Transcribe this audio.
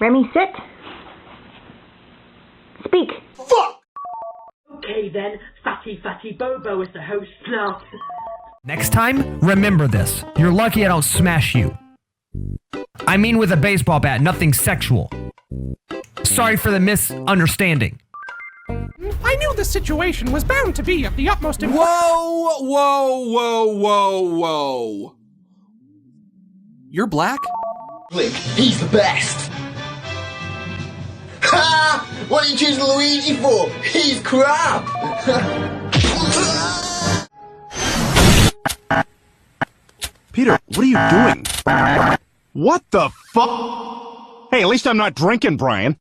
Remy, sit. Speak. Fuck! Okay then, Fatty Bobo is the host now. Next time, remember this. You're lucky I don't smash you. I mean with a baseball bat, nothing sexual. Sorry for the misunderstanding. I knew the situation was bound to be of the utmost importance. Whoa. You're black? He's the best! Ha! What are you choosing Luigi for? He's crap! Peter, what are you doing? What the fuck? Hey, at least I'm not drinking, Brian.